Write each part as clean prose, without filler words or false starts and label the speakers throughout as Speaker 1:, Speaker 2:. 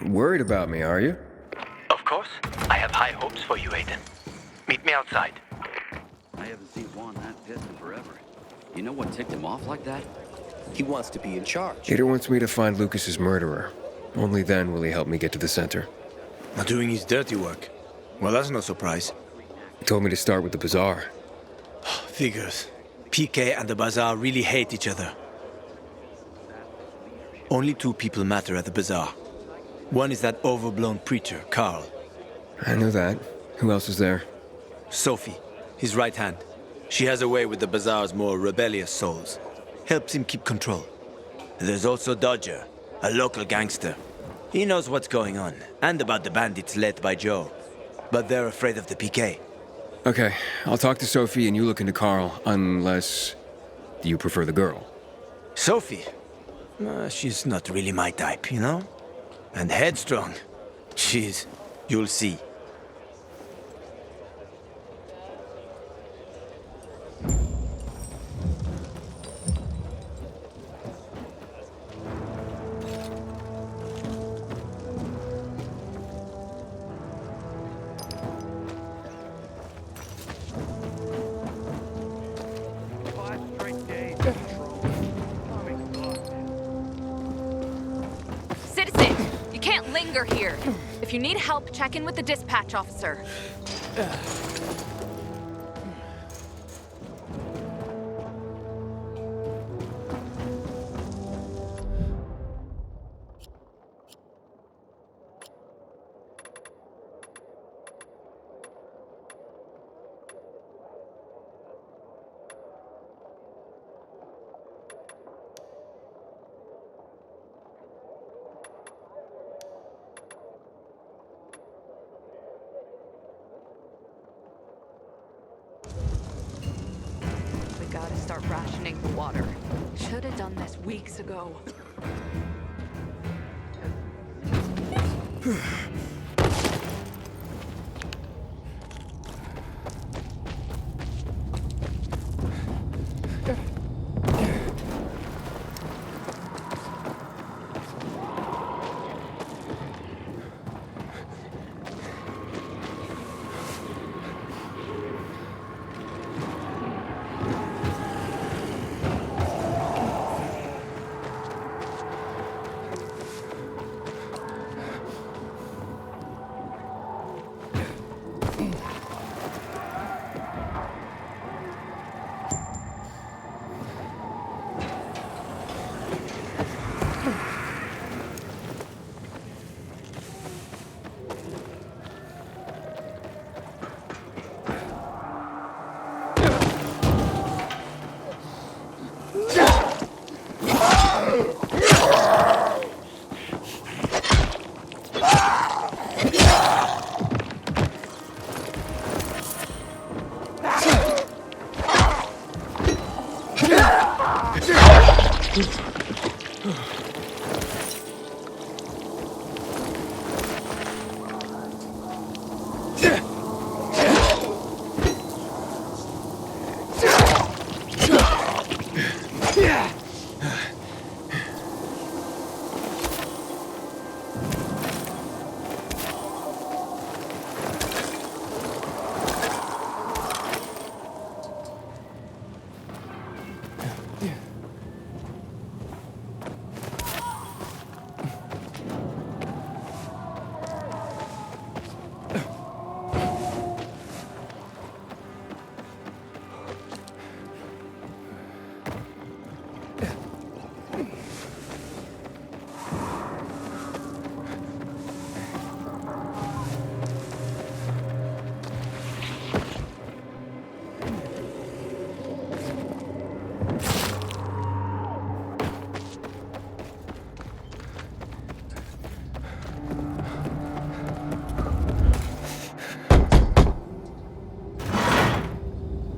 Speaker 1: Worried about me, are you?
Speaker 2: Of course. I have high hopes for you, Aiden. Meet me outside.
Speaker 3: I haven't seen Juan that pissed in forever. You know what ticked him off like that?
Speaker 4: He wants to be in charge.
Speaker 1: Gator wants me to find Lucas's murderer. Only then will he help me get to the center.
Speaker 5: Not doing his dirty work. Well, that's no surprise.
Speaker 1: He told me to start with the bazaar.
Speaker 5: Figures. PK and the bazaar really hate each other. Only two people matter at the bazaar. One is that overblown preacher, Carl.
Speaker 1: I know that. Who else is there?
Speaker 5: Sophie, his right hand. She has a way with the bazaar's more rebellious souls. Helps him keep control. There's also Dodger, a local gangster. He knows what's going on, and about the bandits led by Joe. But they're afraid of the PK.
Speaker 1: Okay, I'll talk to Sophie and you look into Carl, unless you prefer the girl.
Speaker 5: Sophie? She's not really my type, you know? And headstrong. You'll see.
Speaker 6: Citizen, you can't linger here. If you need help, check in with the dispatch officer. Gotta start rationing the water. Should have done this weeks ago.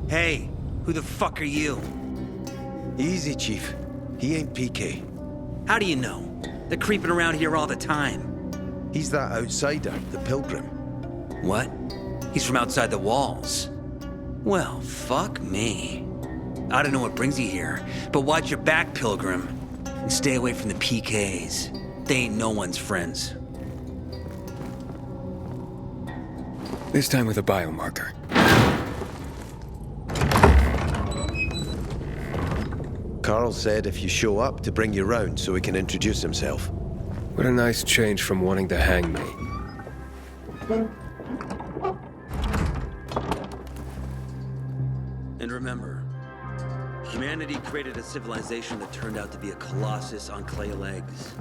Speaker 7: Hey, who the fuck are you?
Speaker 5: Easy, Chief. He ain't PK.
Speaker 7: How do you know? They're creeping around here all the time.
Speaker 8: He's that outsider, the pilgrim.
Speaker 7: What? He's from outside the walls. Well, fuck me. I don't know what brings you here, but watch your back, Pilgrim. And stay away from the PKs. They ain't no one's friends.
Speaker 1: This time with a biomarker.
Speaker 8: Carl said if you show up to bring you round so he can introduce himself.
Speaker 1: What a nice change from wanting to hang me.
Speaker 7: And remember, humanity created a civilization that turned out to be a colossus on clay legs.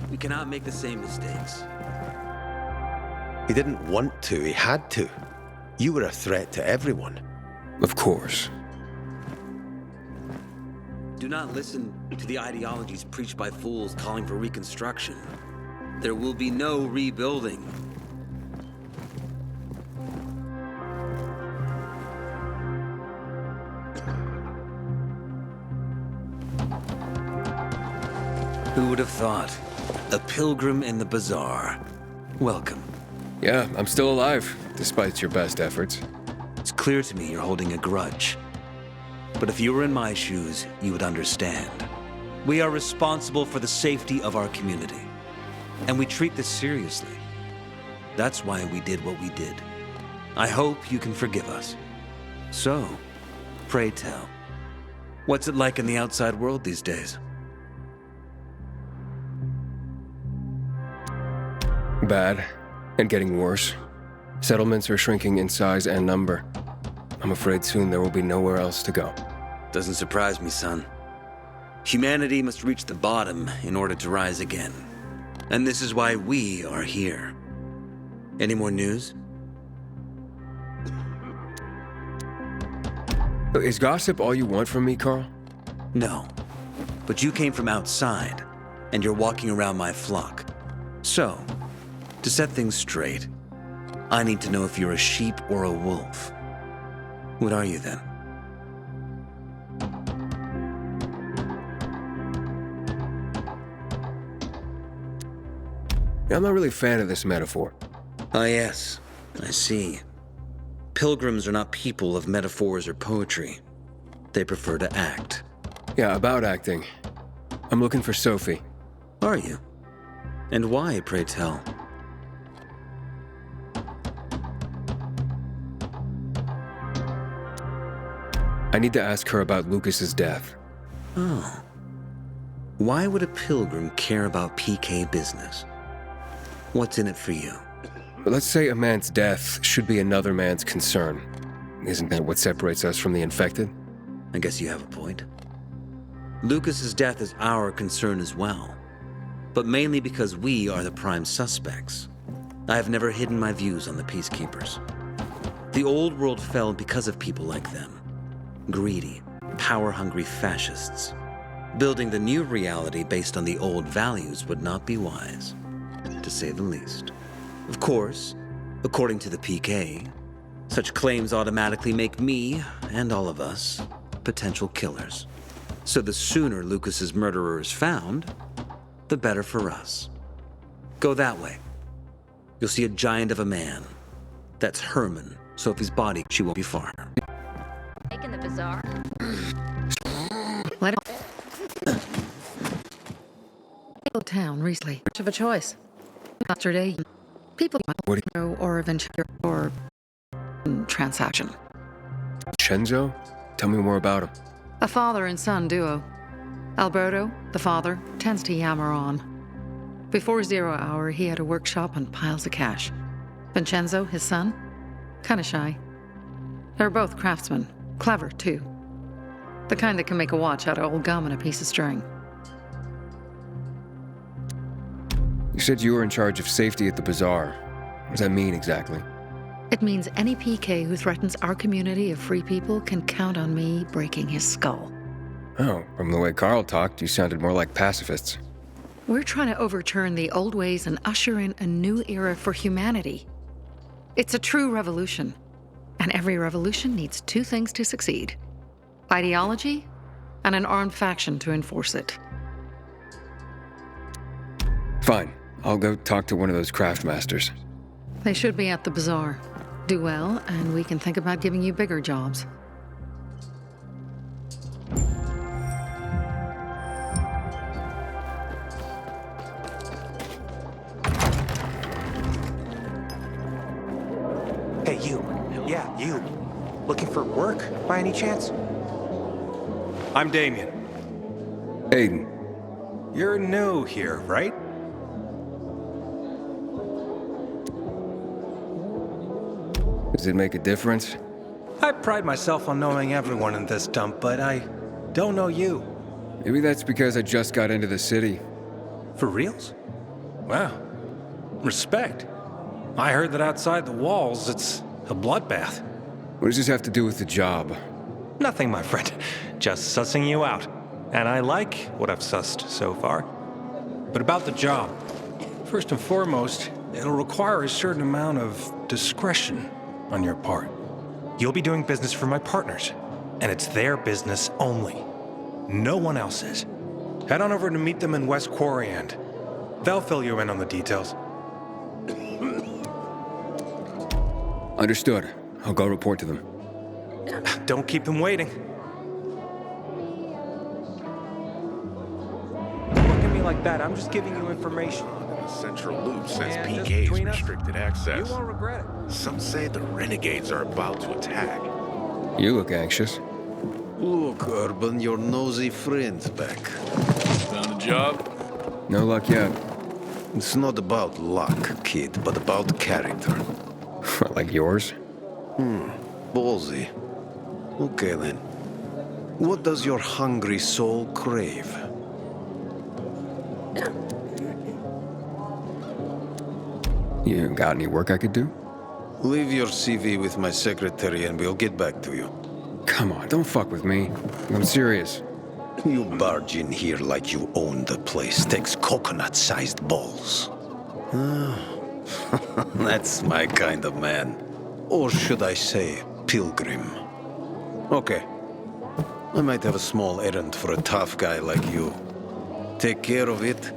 Speaker 7: We cannot make the same mistakes.
Speaker 8: He didn't want to, he had to. You were a threat to everyone.
Speaker 1: Of course.
Speaker 7: Do not listen to the ideologies preached by fools calling for reconstruction. There will be no rebuilding. Who would have thought? A pilgrim in the bazaar. Welcome.
Speaker 1: Yeah, I'm still alive, despite your best efforts.
Speaker 7: It's clear to me you're holding a grudge. But if you were in my shoes, you would understand. We are responsible for the safety of our community. And we treat this seriously. That's why we did what we did. I hope you can forgive us. So, pray tell, what's it like in the outside world these days?
Speaker 1: Bad, and getting worse. Settlements are shrinking in size and number. I'm afraid soon there will be nowhere else to go.
Speaker 7: Doesn't surprise me, son. Humanity must reach the bottom in order to rise again. And this is why we are here. Any more news?
Speaker 1: Is gossip all you want from me, Carl?
Speaker 7: No. But you came from outside, and you're walking around my flock. So, to set things straight, I need to know if you're a sheep or a wolf. What are you then?
Speaker 1: I'm not really a fan of this metaphor.
Speaker 7: Ah, yes. I see. Pilgrims are not people of metaphors or poetry. They prefer to act.
Speaker 1: Yeah, about acting. I'm looking for Sophie.
Speaker 7: Are you? And why, pray tell?
Speaker 1: I need to ask her about Lucas's death.
Speaker 7: Oh. Why would a pilgrim care about PK business? What's in it for you?
Speaker 1: But let's say a man's death should be another man's concern. Isn't that what separates us from the infected?
Speaker 7: I guess you have a point. Lucas's death is our concern as well, but mainly because we are the prime suspects. I have never hidden my views on the Peacekeepers. The old world fell because of people like them. Greedy, power-hungry fascists. Building the new reality based on the old values would not be wise, to say the least. Of course, according to the PK, such claims automatically make me, and all of us, potential killers. So the sooner Lucas's murderer is found, the better for us. Go that way. You'll see a giant of a man. That's Herman, Sophie's body. She won't be far.
Speaker 6: Making the bazaar.
Speaker 9: Let it town recently. Much of a choice. Yesterday, people know or eventually or transaction.
Speaker 1: Chenzo? Tell me more about him.
Speaker 9: A father and son duo. Alberto, the father, tends to yammer on. Before 0 hour, he had a workshop and piles of cash. Vincenzo, his son, kinda shy. They're both craftsmen, clever too. The kind that can make a watch out of old gum and a piece of string.
Speaker 1: You said you were in charge of safety at the bazaar. What does that mean exactly?
Speaker 9: It means any PK who threatens our community of free people can count on me breaking his skull.
Speaker 1: Oh, from the way Carl talked, you sounded more like pacifists.
Speaker 9: We're trying to overturn the old ways and usher in a new era for humanity. It's a true revolution. And every revolution needs two things to succeed: ideology and an armed faction to enforce it.
Speaker 1: Fine. I'll go talk to one of those craft masters.
Speaker 9: They should be at the bazaar. Do well, and we can think about giving you bigger jobs.
Speaker 10: Hey, you. Yeah, you. Looking for work, by any chance? I'm Damien.
Speaker 1: Aiden.
Speaker 10: You're new here, right?
Speaker 1: Does it make a difference?
Speaker 10: I pride myself on knowing everyone in this dump, but I don't know you.
Speaker 1: Maybe that's because I just got into the city.
Speaker 10: For reals? Wow. Respect. I heard that outside the walls, it's a bloodbath.
Speaker 1: What does this have to do with the job?
Speaker 10: Nothing, my friend. Just sussing you out. And I like what I've sussed so far. But about the job. First and foremost, it'll require a certain amount of discretion on your part. You'll be doing business for my partners, and it's their business only. No one else's. Head on over to meet them in West Quarry End. They'll fill you in on the details.
Speaker 1: Understood. I'll go report to them.
Speaker 10: Don't keep them waiting. Don't look at me like that. I'm just giving you information.
Speaker 11: Central Loop says
Speaker 10: And just
Speaker 11: PK's
Speaker 10: between us,
Speaker 11: restricted access.
Speaker 10: You won't regret it.
Speaker 11: Some say the renegades are about to attack.
Speaker 1: You look anxious.
Speaker 8: Look, Urban, your nosy friend's back.
Speaker 11: Found a job?
Speaker 1: No luck yet.
Speaker 8: It's not about luck, kid, but about character.
Speaker 1: Like yours?
Speaker 8: Ballsy. Okay, then. What does your hungry soul crave?
Speaker 1: You got any work I could do?
Speaker 8: Leave your CV with my secretary and we'll get back to you.
Speaker 1: Come on, don't fuck with me. I'm serious.
Speaker 8: You barge in here like you own the place. Takes coconut-sized balls. That's my kind of man. Or should I say, pilgrim. Okay. I might have a small errand for a tough guy like you. Take care of it,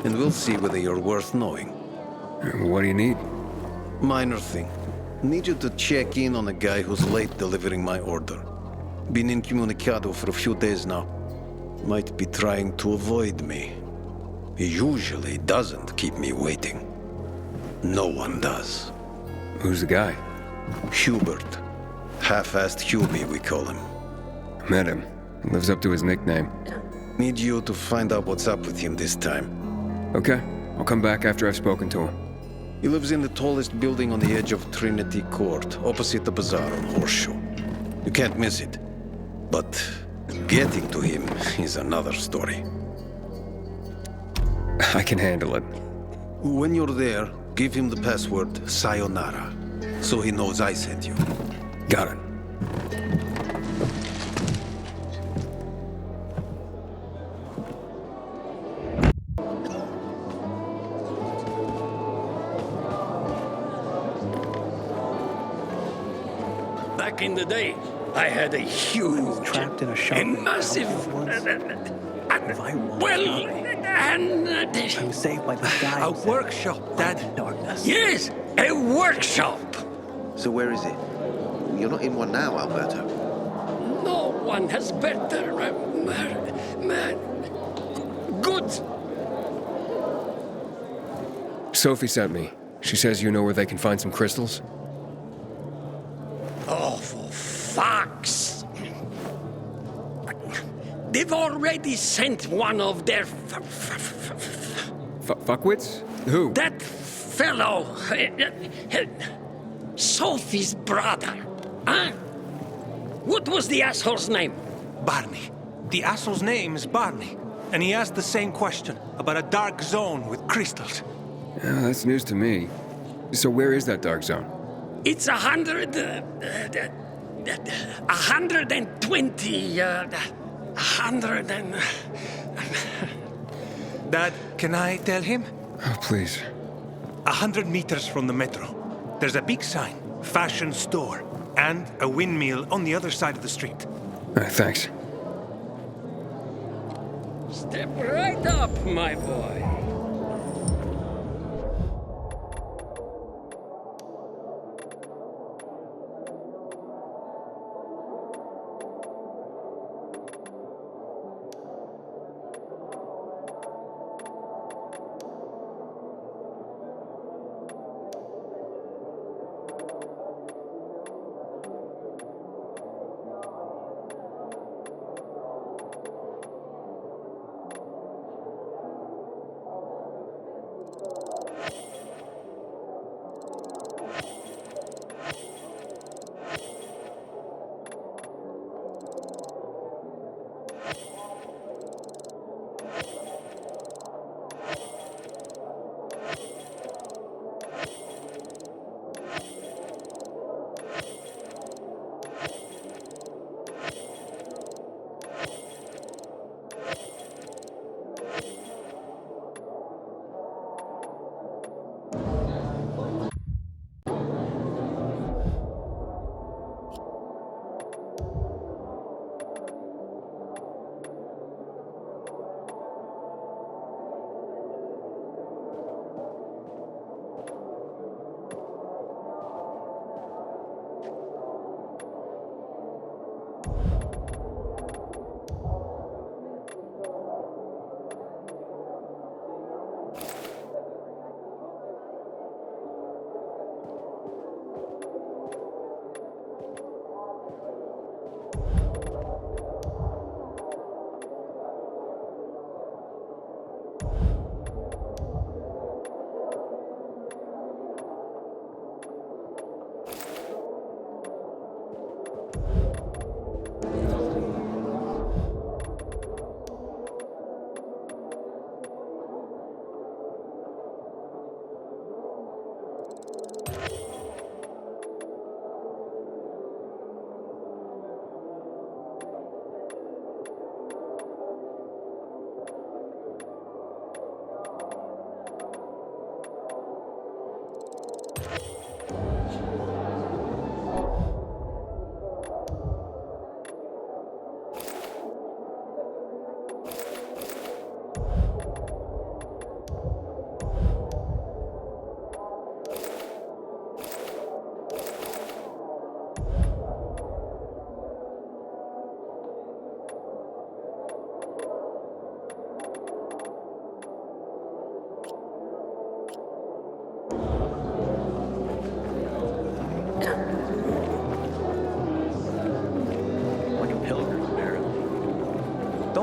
Speaker 8: and we'll see whether you're worth knowing.
Speaker 1: What do you need?
Speaker 8: Minor thing. Need you to check in on a guy who's late delivering my order. Been incommunicado for a few days now. Might be trying to avoid me. He usually doesn't keep me waiting. No one does.
Speaker 1: Who's the guy?
Speaker 8: Hubert. Half-assed Hubie, we call him.
Speaker 1: Met him. Lives up to his nickname.
Speaker 8: Need you to find out what's up with him this time.
Speaker 1: Okay. I'll come back after I've spoken to him.
Speaker 8: He lives in the tallest building on the edge of Trinity Court, opposite the bazaar on Horseshoe. You can't miss it. But getting to him is another story.
Speaker 1: I can handle it.
Speaker 8: When you're there, give him the password Sayonara, so he knows I sent you.
Speaker 1: Got it.
Speaker 12: Back in the day, I had a huge,
Speaker 3: trapped in a shop
Speaker 12: a massive,
Speaker 3: He was saved by the guy.
Speaker 10: A workshop, Dad.
Speaker 3: Darkness.
Speaker 12: yes, a workshop.
Speaker 4: So where is it? You're not in one now, Alberto.
Speaker 12: No one has better, goods.
Speaker 1: Sophie sent me. She says you know where they can find some crystals?
Speaker 12: Oh, for fuck's! They've already sent one of their
Speaker 1: Fuckwits? Who?
Speaker 12: that fellow, Sophie's brother. Huh? What was the asshole's name?
Speaker 10: Barney. The asshole's name is Barney. And he asked the same question about a dark zone with crystals.
Speaker 1: Yeah, that's news to me. So where is that dark zone?
Speaker 12: It's 120, 100 and...
Speaker 10: Dad, can I tell him?
Speaker 1: Oh, please.
Speaker 10: 100 meters from the metro. There's a big sign, fashion store, and a windmill on the other side of the street.
Speaker 1: Thanks.
Speaker 12: Step right up, my boy.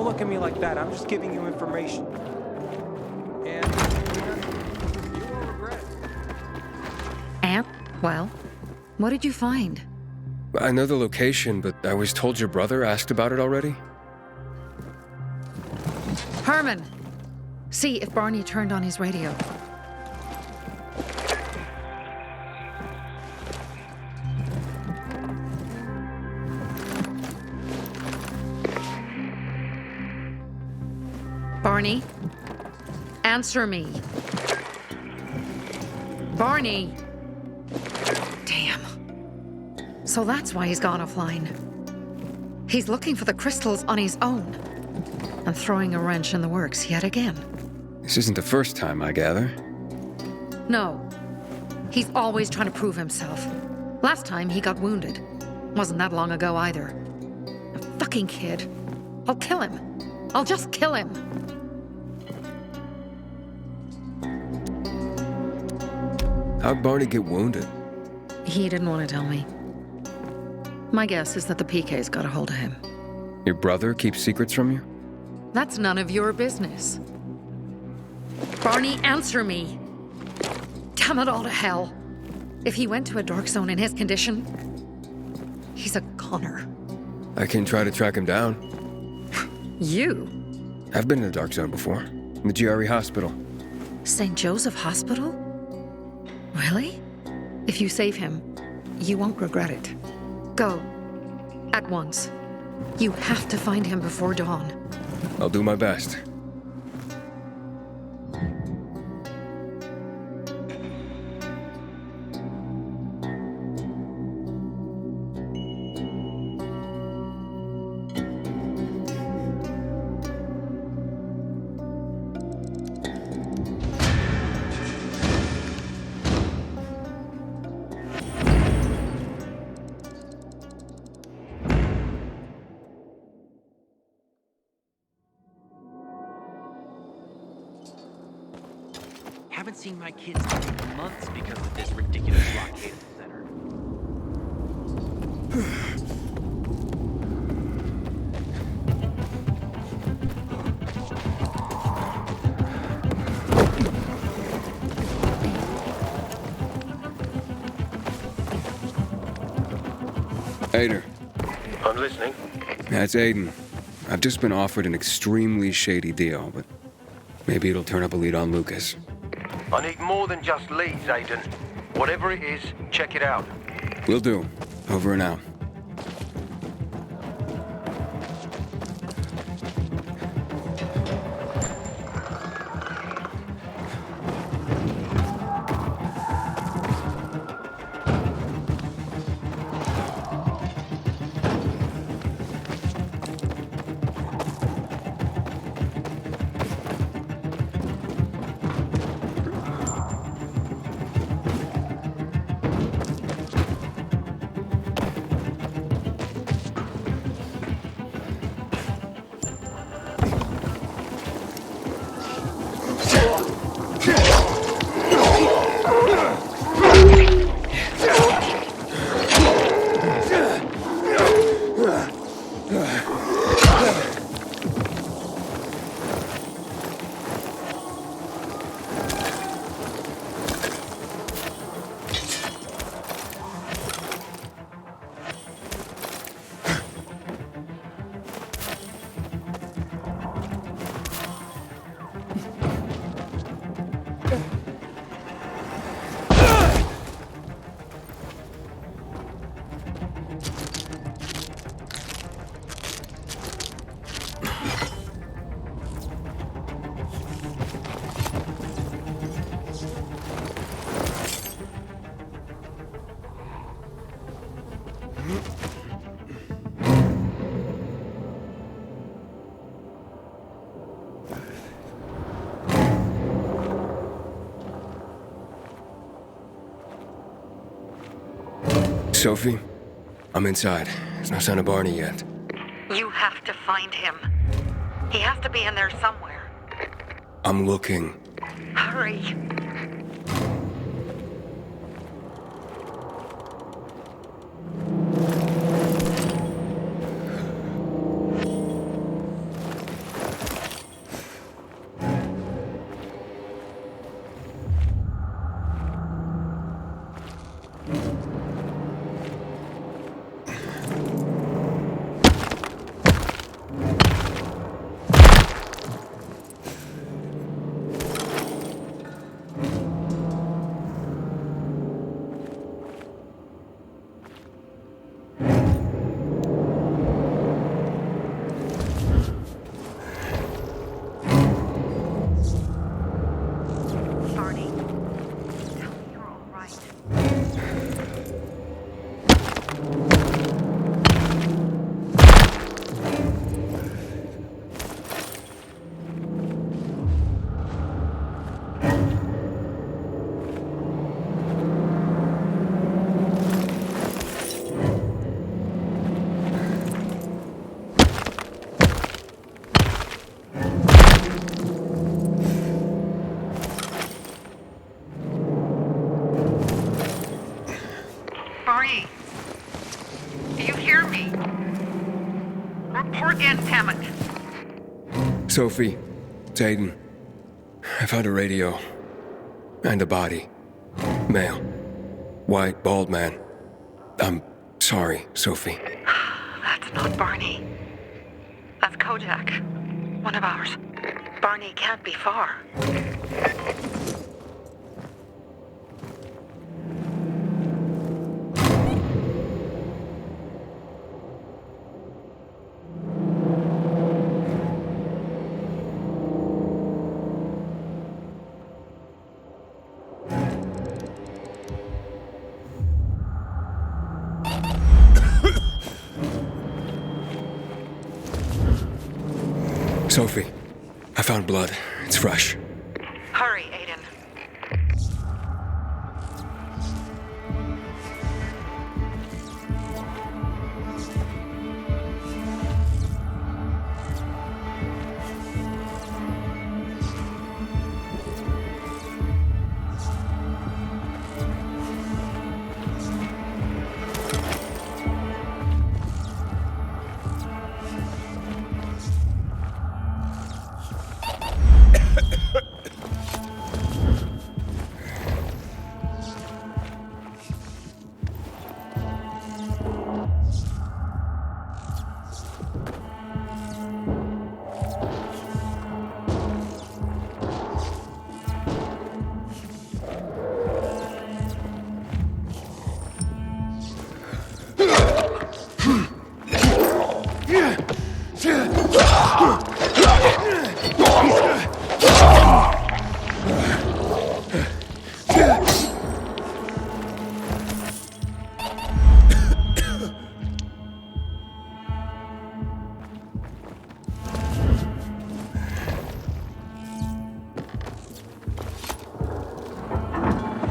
Speaker 10: don't look at me like that. I'm just giving you information. And you won't regret it.
Speaker 9: And, well, what did you find?
Speaker 1: I know the location, but I was told your brother asked about it already.
Speaker 9: Herman! See if Barney turned on his radio. Barney? Answer me. Barney! Damn. So that's why he's gone offline. He's looking for the crystals on his own. And throwing a wrench in the works yet again.
Speaker 1: This isn't the first time, I gather.
Speaker 9: No. He's always trying to prove himself. Last time he got wounded. Wasn't that long ago either. A fucking kid. I'll kill him. I'll just kill him.
Speaker 1: How'd Barney get wounded?
Speaker 9: He didn't want to tell me. My guess is that the PK's got a hold of him.
Speaker 1: Your brother keeps secrets from you?
Speaker 9: That's none of your business. Barney, answer me. Damn it all to hell. If he went to a dark zone in his condition, he's a goner.
Speaker 1: I can try to track him down.
Speaker 9: You?
Speaker 1: I've been in a dark zone before. In the GRE hospital.
Speaker 9: St. Joseph Hospital? Really? If you save him, you won't regret it. Go. At once. You have to find him before dawn.
Speaker 1: I'll do my best.
Speaker 3: Haven't seen my kids in months because of this ridiculous blockade center.
Speaker 1: Aiden.
Speaker 11: I'm listening.
Speaker 1: That's Aiden. I've just been offered an extremely shady deal, but maybe it'll turn up a lead on Lucas.
Speaker 2: I need more than just leads, Aiden. Whatever it is, check it out.
Speaker 1: Will do. Over and out. Sophie, I'm inside. There's no sign of Barney yet.
Speaker 9: You have to find him. He has to be in there somewhere.
Speaker 1: I'm looking.
Speaker 9: Hurry.
Speaker 1: Sophie, it's Aiden. I found a radio. And a body. Male. White, bald man. I'm sorry, Sophie.
Speaker 13: That's not Barney. That's Kojak. One of ours. Barney can't be far.
Speaker 1: Sophie, I found blood. It's fresh.
Speaker 13: Hurry, Aiden.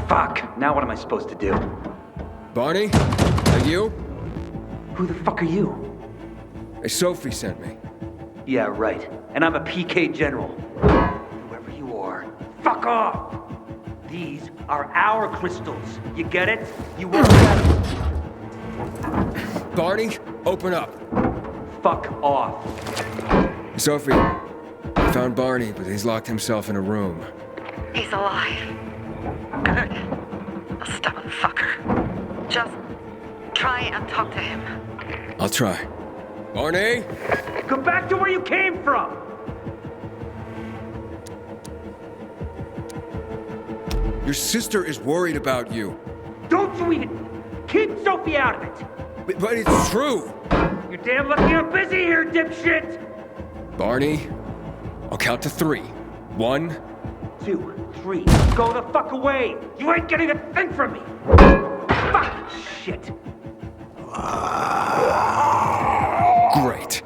Speaker 3: Fuck! Now what am I supposed to do?
Speaker 1: Barney? Are you?
Speaker 3: Who the fuck are you?
Speaker 1: Hey, Sophie sent me.
Speaker 3: Yeah, right. And I'm a PK general. Whoever you are, fuck off! These are our crystals. You get it? You won't get them.
Speaker 1: Barney, open up.
Speaker 3: Fuck off.
Speaker 1: Sophie, I found Barney, but he's locked himself in a room.
Speaker 13: He's alive. Good. A stubborn fucker. Just try and talk to him.
Speaker 1: I'll try. Barney?
Speaker 3: Go back to where you came from!
Speaker 1: Your sister is worried about you.
Speaker 3: Don't you even... Keep Sophie out of it!
Speaker 1: But it's true!
Speaker 3: You're damn lucky I'm busy here, dipshit!
Speaker 1: Barney, I'll count to 3. 1,
Speaker 3: 2, 3. Go the fuck away! You ain't getting a thing from me! Fuck shit!
Speaker 1: Great.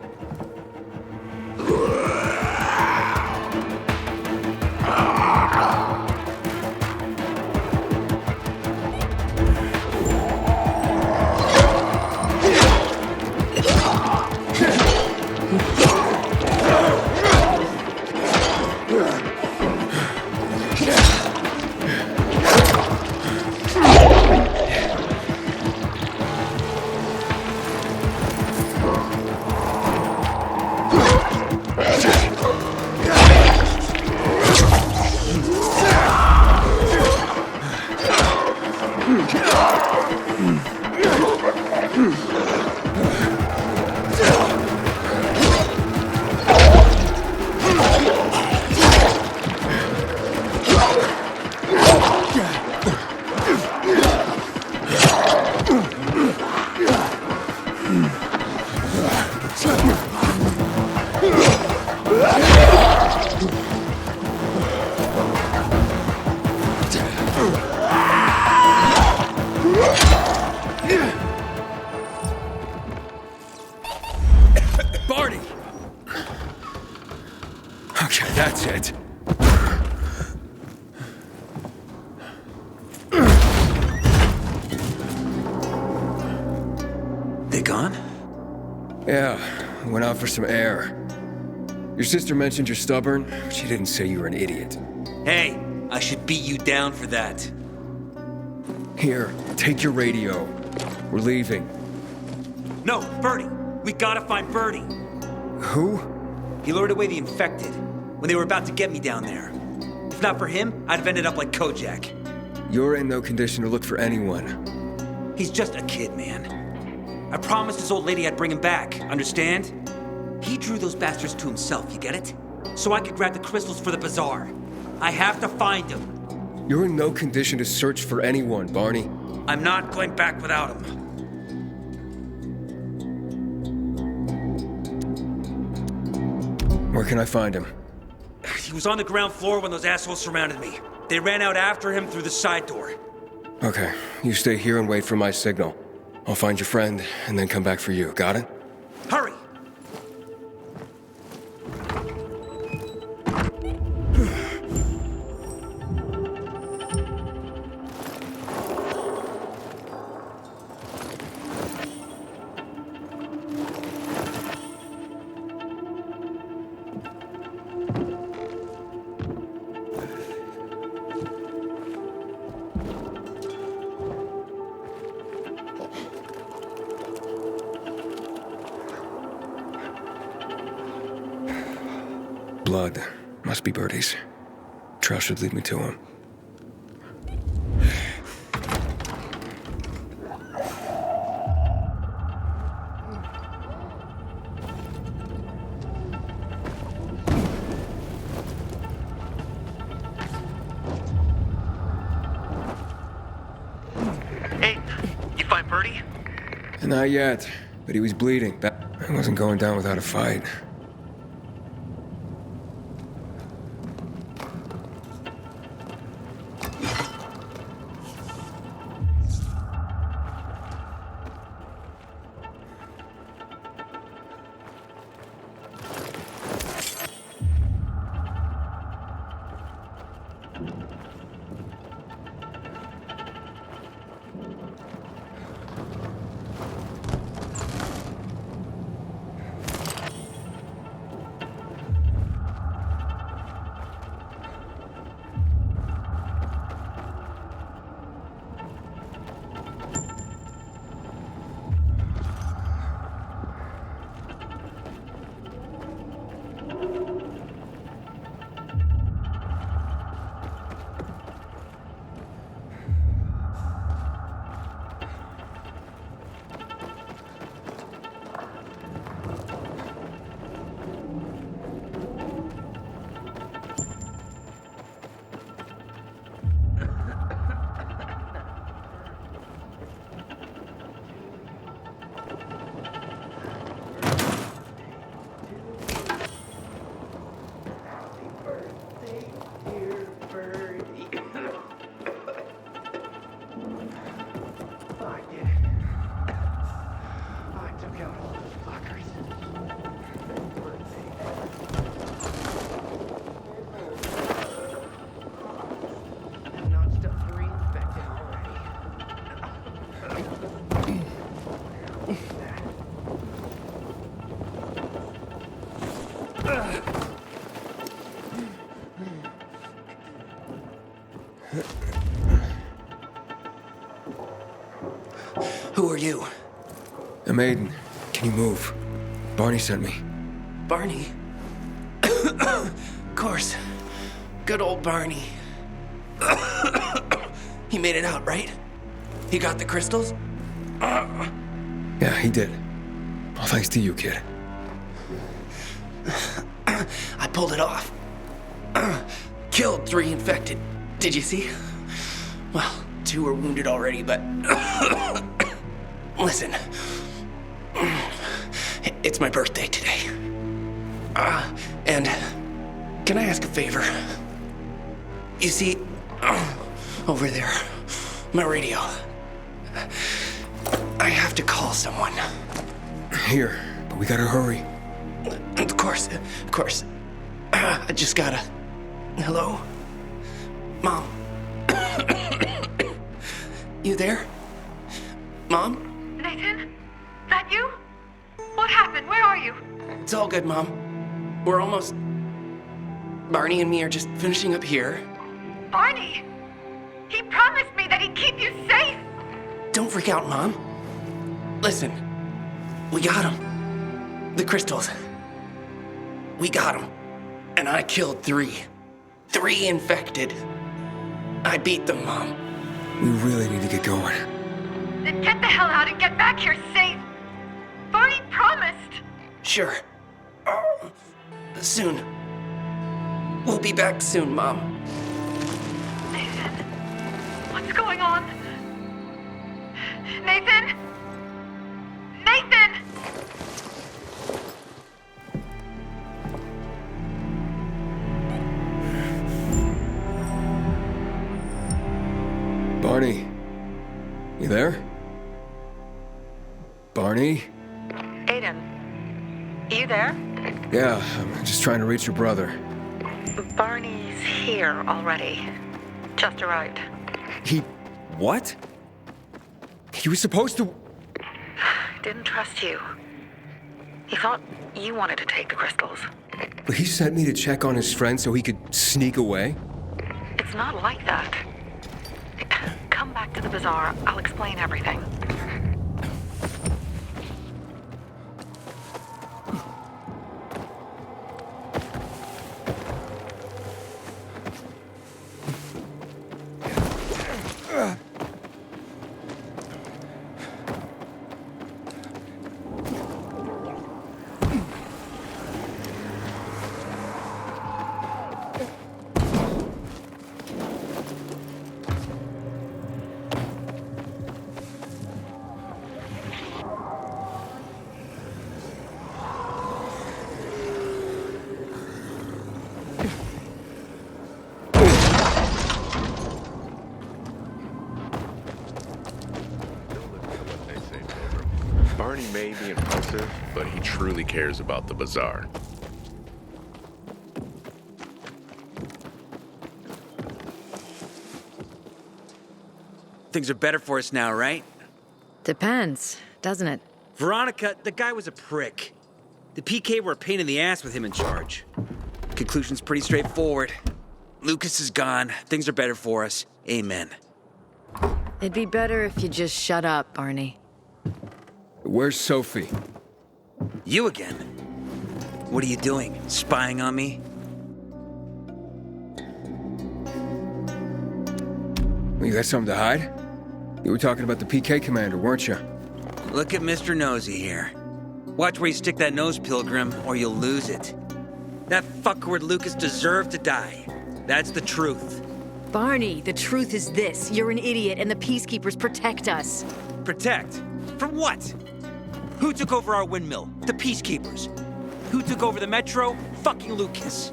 Speaker 1: Barney! Okay, that's it.
Speaker 5: They gone?
Speaker 1: Yeah, went out for some air. Your sister mentioned you're stubborn. She didn't say you were an idiot.
Speaker 5: Hey, I should beat you down for that.
Speaker 1: Here, take your radio. We're leaving.
Speaker 5: No, Birdie. We gotta find Birdie.
Speaker 1: Who?
Speaker 3: He lured away the infected when they were about to get me down there. If not for him, I'd have ended up like Kojak.
Speaker 1: You're in no condition to look for anyone.
Speaker 3: He's just a kid, man. I promised his old lady I'd bring him back, understand? He drew those bastards to himself, you get it? So I could grab the crystals for the bazaar. I have to find him.
Speaker 1: You're in no condition to search for anyone, Barney.
Speaker 3: I'm not going back without him.
Speaker 1: Where can I find him?
Speaker 3: He was on the ground floor when those assholes surrounded me. They ran out after him through the side door.
Speaker 1: Okay, you stay here and wait for my signal. I'll find your friend and then come back for you. Got it?
Speaker 3: Hurry!
Speaker 1: Blood. Must be Birdie's. Trail should lead me to him.
Speaker 2: Hey, you find Birdie?
Speaker 1: Not yet, but he was bleeding. I wasn't going down without a fight.
Speaker 14: Who are you?
Speaker 1: I'm Aiden. Can you move? Barney sent me.
Speaker 14: Barney? Of course. Good old Barney. He made it out, right? He got the crystals?
Speaker 1: Yeah, he did. All thanks to you, kid.
Speaker 14: I pulled it off. Killed 3 infected. Did you see? Well, 2 are wounded already, but... Listen. It's my birthday today. And can I ask a favor? You see, over there, my radio. I have to call someone.
Speaker 1: Here, but we gotta hurry.
Speaker 14: Of course. I just gotta... Hello? Mom? You there? Mom?
Speaker 13: Nathan? That you? What happened? Where are you?
Speaker 14: It's all good, Mom. We're almost... Barney and me are just finishing up here.
Speaker 13: Barney? He promised me that he'd keep you safe!
Speaker 14: Don't freak out, Mom. Listen, we got him. The crystals. We got him. And I killed 3. 3 infected. I beat them, Mom.
Speaker 1: We really need to get going.
Speaker 13: Then get the hell out and get back here safe. Barney promised.
Speaker 14: Sure. Soon. We'll be back soon, Mom.
Speaker 13: Nathan, what's going on? Nathan? Nathan!
Speaker 1: Barney, you there? Barney?
Speaker 13: Aiden, you there?
Speaker 1: Yeah, I'm just trying to reach your brother.
Speaker 13: Barney's here already. Just arrived.
Speaker 1: He... what? He was supposed to...
Speaker 13: Didn't trust you. He thought you wanted to take the crystals.
Speaker 1: But he sent me to check on his friend so he could sneak away?
Speaker 13: It's not like that. Come back to the bazaar. I'll explain everything.
Speaker 11: Barney may be impulsive, but he truly cares about the bazaar.
Speaker 3: Things are better for us now, right?
Speaker 15: Depends, doesn't it?
Speaker 3: Veronica, the guy was a prick. The PK were a pain in the ass with him in charge. Conclusion's pretty straightforward. Lucas is gone. Things are better for us. Amen.
Speaker 15: It'd be better if you just shut up, Barney.
Speaker 1: Where's Sophie?
Speaker 3: You again? What are you doing? Spying on me?
Speaker 1: You got something to hide? You were talking about the PK commander, weren't you?
Speaker 3: Look at Mr. Nosy here. Watch where you stick that nose, Pilgrim, or you'll lose it. That fuckward Lucas deserved to die. That's the truth.
Speaker 15: Barney, the truth is this. You're an idiot, and the Peacekeepers protect us.
Speaker 3: Protect? From what? Who took over our windmill? The Peacekeepers. Who took over the Metro? Fucking Lucas.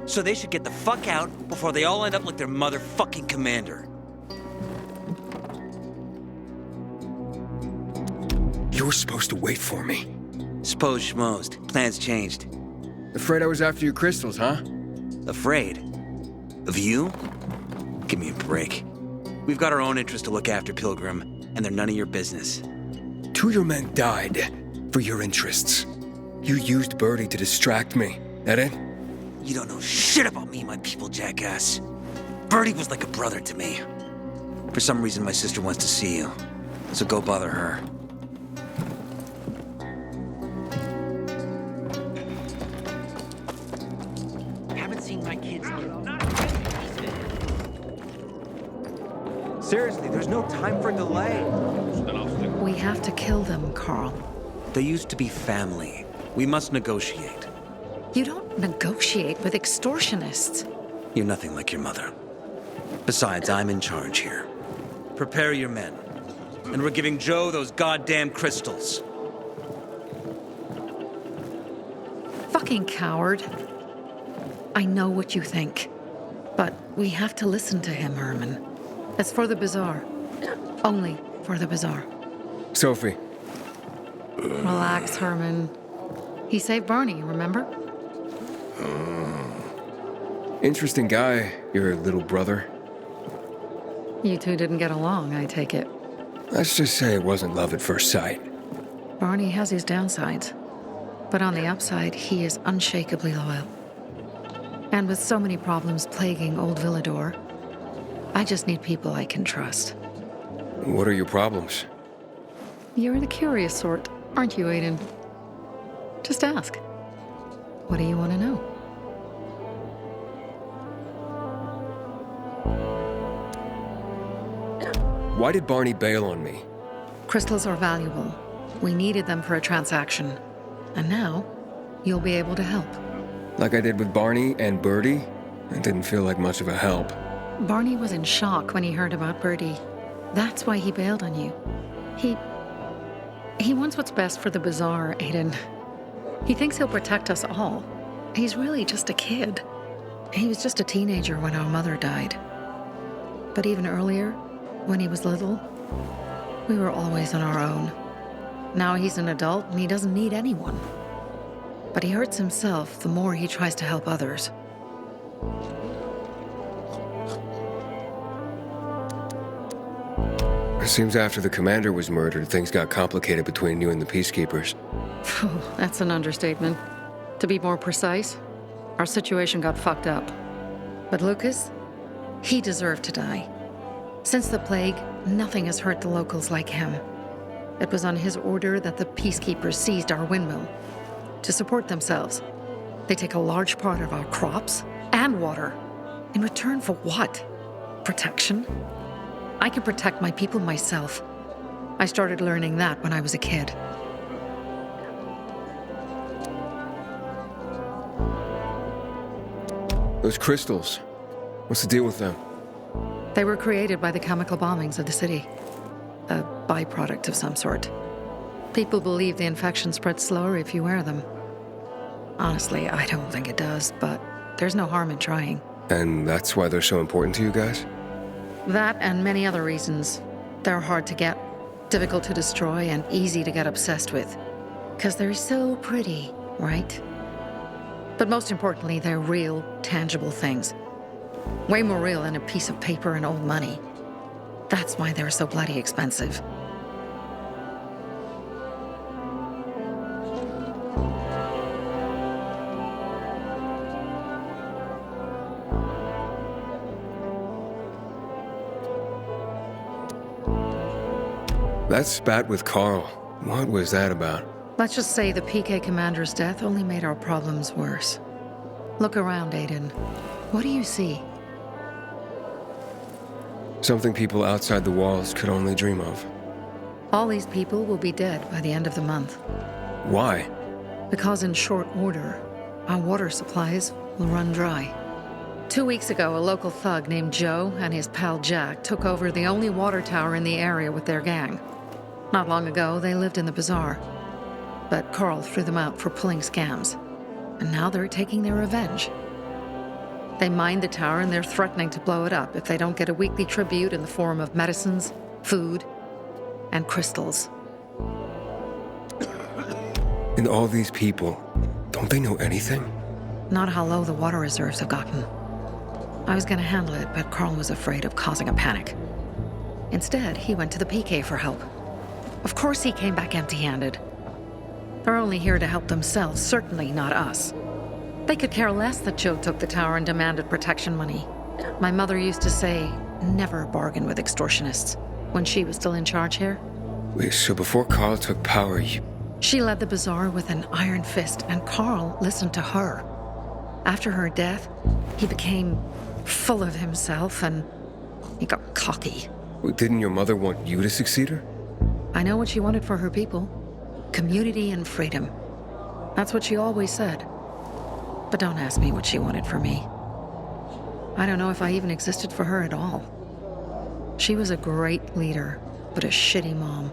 Speaker 3: So they should get the fuck out before they all end up like their motherfucking commander.
Speaker 1: You were supposed to wait for me.
Speaker 3: Suppose schmozed. Plans changed.
Speaker 1: Afraid I was after your crystals, huh?
Speaker 3: Afraid? Of you? Give me a break. We've got our own interests to look after, Pilgrim, and they're none of your business.
Speaker 1: 2 of your men died for your interests. You used Birdie to distract me. That it?
Speaker 3: You don't know shit about me, my people, jackass. Birdie was like a brother to me. For some reason, my sister wants to see you. So go bother her.
Speaker 12: Haven't seen my kids in
Speaker 10: Seriously, there's no time for delay.
Speaker 9: We have to kill them, Carl.
Speaker 3: They used to be family. We must negotiate.
Speaker 9: You don't negotiate with extortionists.
Speaker 3: You're nothing like your mother. Besides, I'm in charge here. Prepare your men. And we're giving Joe those goddamn crystals.
Speaker 9: Fucking coward. I know what you think. But we have to listen to him, Herman. It's for the bazaar. Only for the bazaar.
Speaker 1: Sophie.
Speaker 9: Relax, Herman. He saved Barney, remember?
Speaker 1: Interesting guy, your little brother.
Speaker 9: You two didn't get along, I take it.
Speaker 1: Let's just say it wasn't love at first sight.
Speaker 9: Barney has his downsides. But on the upside, he is unshakably loyal. And with so many problems plaguing old Villador, I just need people I can trust.
Speaker 1: What are your problems?
Speaker 9: You're the curious sort, aren't you, Aiden? Just ask. What do you want to know?
Speaker 1: Why did Barney bail on me?
Speaker 9: Crystals are valuable. We needed them for a transaction. And now, you'll be able to help.
Speaker 1: Like I did with Barney and Birdie? It didn't feel like much of a help.
Speaker 9: Barney was in shock when he heard about Birdie. That's why he bailed on you. He wants what's best for the Bazaar, Aiden. He thinks he'll protect us all. He's really just a kid. He was just a teenager when our mother died. But even earlier, when he was little, we were always on our own. Now he's an adult and he doesn't need anyone. But he hurts himself the more he tries to help others.
Speaker 1: It seems after the commander was murdered, things got complicated between you and the Peacekeepers.
Speaker 9: That's an understatement. To be more precise, our situation got fucked up. But Lucas, he deserved to die. Since the plague, nothing has hurt the locals like him. It was on his order that the Peacekeepers seized our windmill. To support themselves, they take a large part of our crops and water. In return for what? Protection? I can protect my people myself. I started learning that when I was a kid.
Speaker 1: Those crystals, what's the deal with them?
Speaker 9: They were created by the chemical bombings of the city. A byproduct of some sort. People believe the infection spreads slower if you wear them. Honestly, I don't think it does, but there's no harm in trying.
Speaker 1: And that's why they're so important to you guys?
Speaker 9: That and many other reasons. They're hard to get, difficult to destroy, and easy to get obsessed with. 'Cause they're so pretty, right? But most importantly, they're real, tangible things. Way more real than a piece of paper and old money. That's why they're so bloody expensive.
Speaker 1: That spat with Carl, what was that about?
Speaker 9: Let's just say the PK commander's death only made our problems worse. Look around, Aiden. What do you see?
Speaker 1: Something people outside the walls could only dream of.
Speaker 9: All these people will be dead by the end of the month.
Speaker 1: Why?
Speaker 9: Because in short order, our water supplies will run dry. 2 weeks ago, a local thug named Joe and his pal Jack took over the only water tower in the area with their gang. Not long ago, they lived in the bazaar. But Carl threw them out for pulling scams. And now they're taking their revenge. They mined the tower and they're threatening to blow it up if they don't get a weekly tribute in the form of medicines, food, and crystals.
Speaker 1: And all these people, don't they know anything?
Speaker 9: Not how low the water reserves have gotten. I was gonna handle it, but Carl was afraid of causing a panic. Instead, he went to the PK for help. Of course he came back empty-handed. They're only here to help themselves, certainly not us. They could care less that Joe took the tower and demanded protection money. My mother used to say, never bargain with extortionists, when she was still in charge here.
Speaker 1: Wait, so before Carl took power,
Speaker 9: She led the bazaar with an iron fist, and Carl listened to her. After her death, he became full of himself, and he got cocky.
Speaker 1: Didn't your mother want you to succeed her?
Speaker 9: I know what she wanted for her people. Community and freedom. That's what she always said. But don't ask me what she wanted for me. I don't know if I even existed for her at all. She was a great leader, but a shitty mom.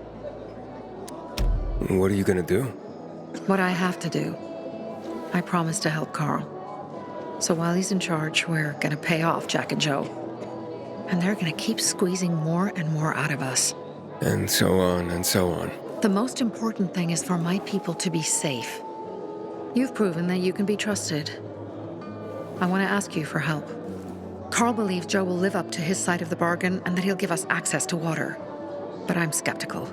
Speaker 1: What are you gonna do?
Speaker 9: What I have to do. I promised to help Carl. So while he's in charge, we're gonna pay off Jack and Joe. And they're gonna keep squeezing more and more out of us.
Speaker 1: And so on and so on.
Speaker 9: The most important thing is for my people to be safe. You've proven that you can be trusted. I want to ask you for help. Carl believes Joe will live up to his side of the bargain and that he'll give us access to water. But I'm skeptical.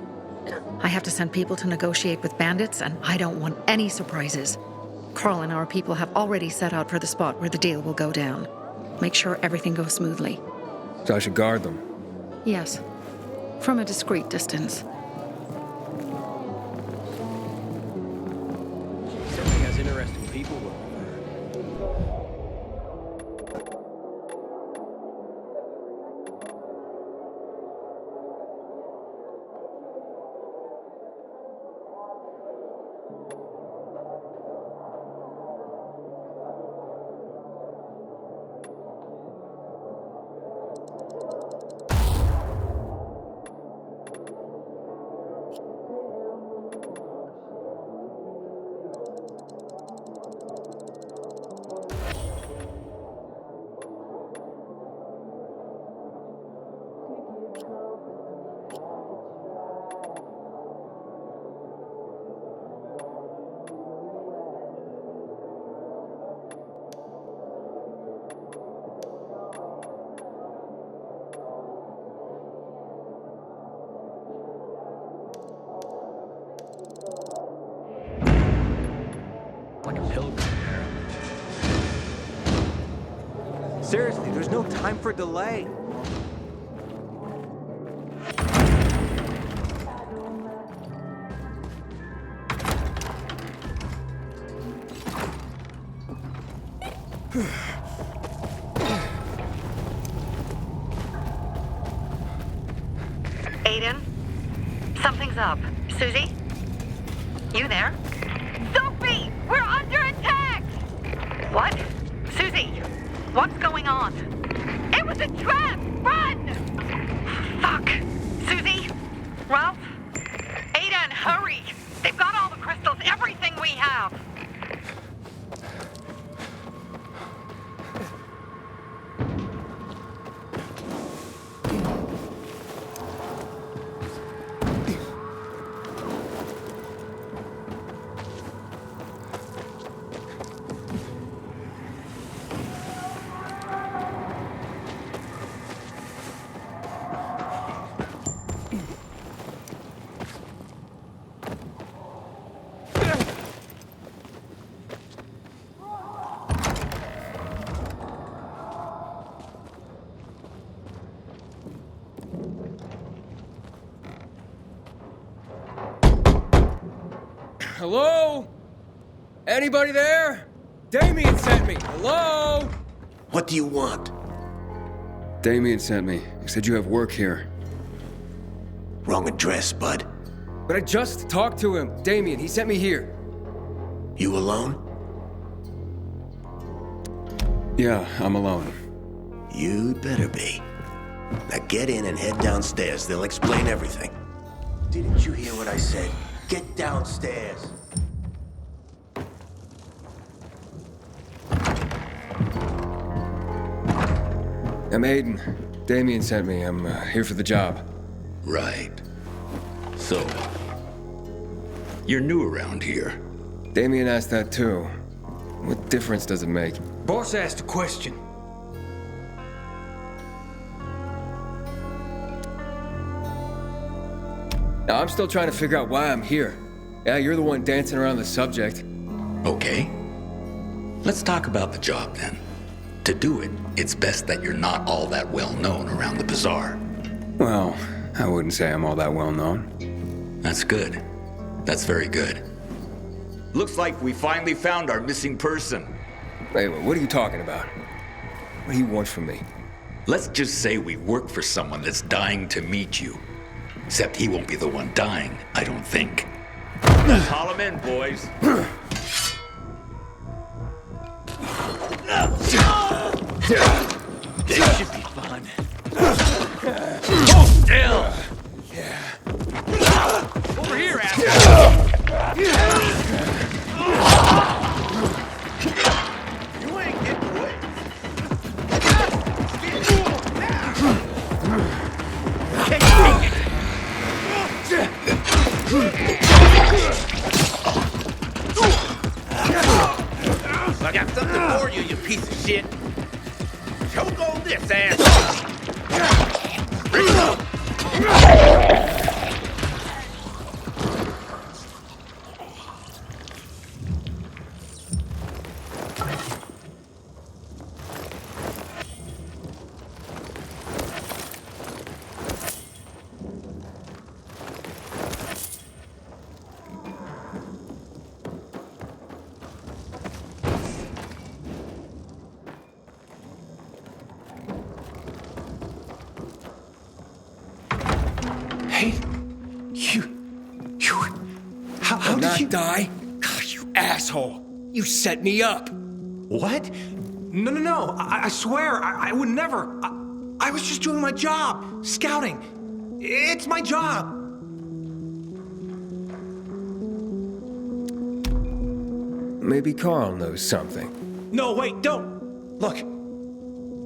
Speaker 9: I have to send people to negotiate with bandits, and I don't want any surprises. Carl and our people have already set out for the spot where the deal will go down. Make sure everything goes smoothly.
Speaker 1: So I should guard them?
Speaker 9: Yes. From a discreet distance.
Speaker 14: Certainly has interesting people working for
Speaker 5: Seriously, there's no time for delay.
Speaker 13: Aiden? Something's up. Susie? You there? Sophie! We're under attack! What? Susie, what's going on? It was a trap! Run! Fuck! Susie? Ralph? Aiden, hurry! They've got all the crystals, everything we have!
Speaker 1: Hello? Anybody there? Damien sent me. Hello?
Speaker 8: What do you want?
Speaker 1: Damien sent me. He said you have work here.
Speaker 8: Wrong address, bud.
Speaker 1: But I just talked to him. Damien, he sent me here.
Speaker 8: You alone?
Speaker 1: Yeah, I'm alone.
Speaker 8: You'd better be. Now get in and head downstairs. They'll explain everything. Didn't you hear what I said? Get downstairs.
Speaker 1: I'm Aiden. Damien sent me. I'm here for the job.
Speaker 16: Right. So, you're new around here.
Speaker 1: Damien asked that too. What difference does it make?
Speaker 10: Boss asked a question.
Speaker 1: Now, I'm still trying to figure out why I'm here. Yeah, you're the one dancing around the subject.
Speaker 16: Okay. Let's talk about the job then. To do it, it's best that you're not all that well known around the bazaar.
Speaker 1: Well, I wouldn't say I'm all that well known.
Speaker 16: That's good. That's very good. Looks like we finally found our missing person.
Speaker 1: Wait, what are you talking about? What do you want from me?
Speaker 16: Let's just say we work for someone that's dying to meet you. Except he won't be the one dying, I don't think. Let's haul him in, boys.
Speaker 5: This should be fun. Hold still! Yeah. Over here, asshole! You ain't getting away. I got something for you, you piece of shit. Choke on this, ass. Bring it up.
Speaker 1: How did you die? God, you asshole! You set me up.
Speaker 10: What? No. I swear, I would never. I was just doing my job, scouting. It's my job.
Speaker 1: Maybe Carl knows something.
Speaker 10: No, wait, don't. Look,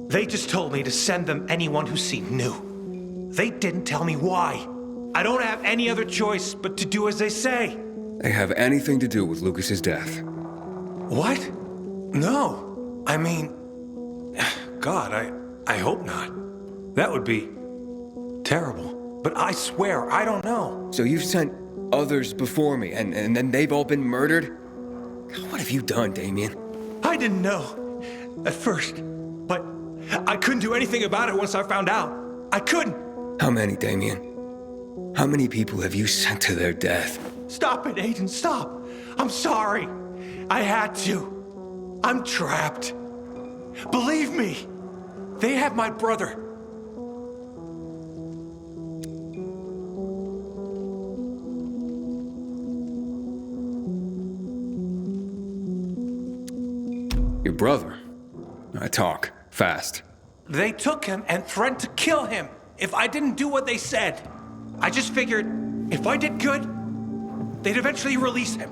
Speaker 10: they just told me to send them anyone who seemed new. They didn't tell me why. I don't have any other choice but to do as they say.
Speaker 1: They have anything to do with Lucas's death.
Speaker 10: What? No. I mean, God, I hope not. That would be terrible. But I swear, I don't know.
Speaker 1: So you've sent others before me, and then they've all been murdered? What have you done, Damien?
Speaker 10: I didn't know at first, but I couldn't do anything about it once I found out. I couldn't.
Speaker 1: How many, Damien? How many people have you sent to their death?
Speaker 10: Stop it, Aiden, stop. I'm sorry. I had to. I'm trapped. Believe me, they have my brother.
Speaker 1: Your brother? I talk fast.
Speaker 10: They took him and threatened to kill him if I didn't do what they said. I just figured if I did good, they'd eventually release him.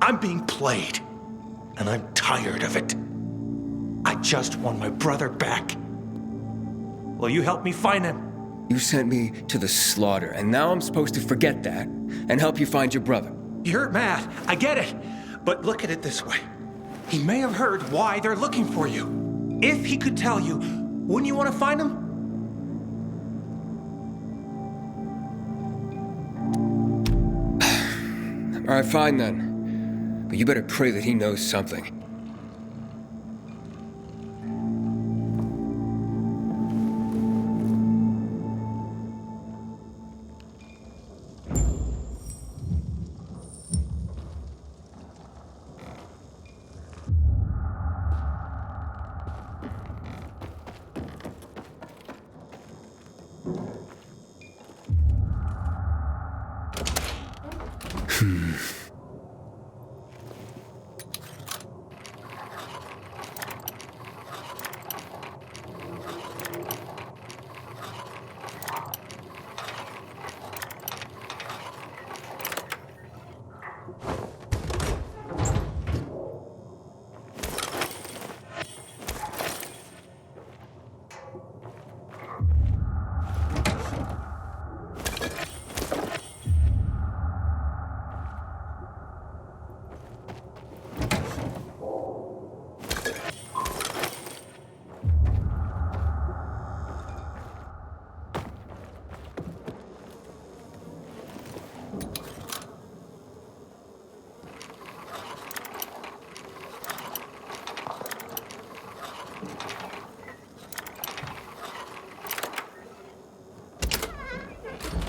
Speaker 10: I'm being played, and I'm tired of it. I just want my brother back. Will you help me find him?
Speaker 1: You sent me to the slaughter, and now I'm supposed to forget that and help you find your brother.
Speaker 10: You're mad, I get it. But look at it this way. He may have heard why they're looking for you. If he could tell you, wouldn't you want to find him?
Speaker 1: All right, fine then. But you better pray that he knows something.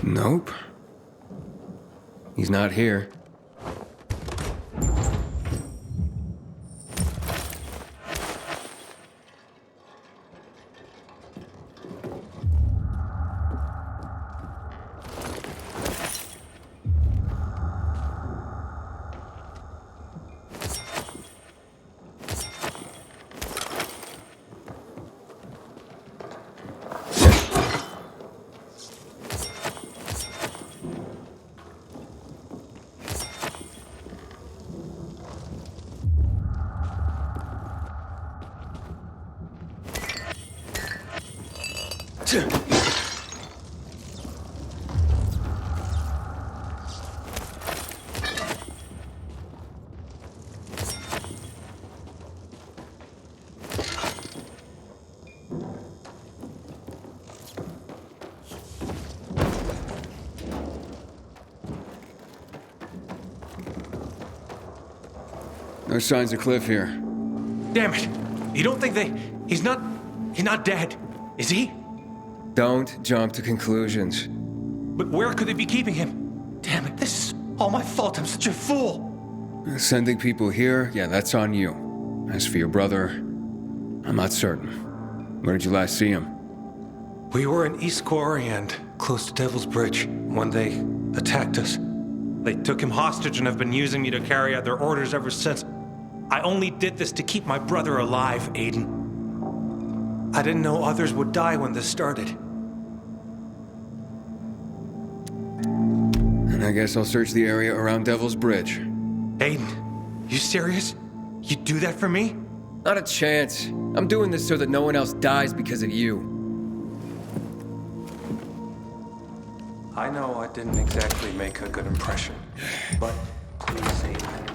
Speaker 1: Nope. He's not here. No signs of Cliff here.
Speaker 10: Damn it. You don't think he's not dead, is he?
Speaker 1: Don't jump to conclusions.
Speaker 10: But where could they be keeping him? Damn it, this is all my fault. I'm such a fool.
Speaker 1: Sending people here, yeah, that's on you. As for your brother, I'm not certain. Where did you last see him?
Speaker 10: We were in East Quarry and close to Devil's Bridge when they attacked us. They took him hostage and have been using me to carry out their orders ever since. I only did this to keep my brother alive, Aiden. I didn't know others would die when this started.
Speaker 1: And I guess I'll search the area around Devil's Bridge.
Speaker 10: Aiden, you serious? You'd do that for me?
Speaker 1: Not a chance. I'm doing this so that no one else dies because of you.
Speaker 10: I know I didn't exactly make a good impression, but please, Aiden.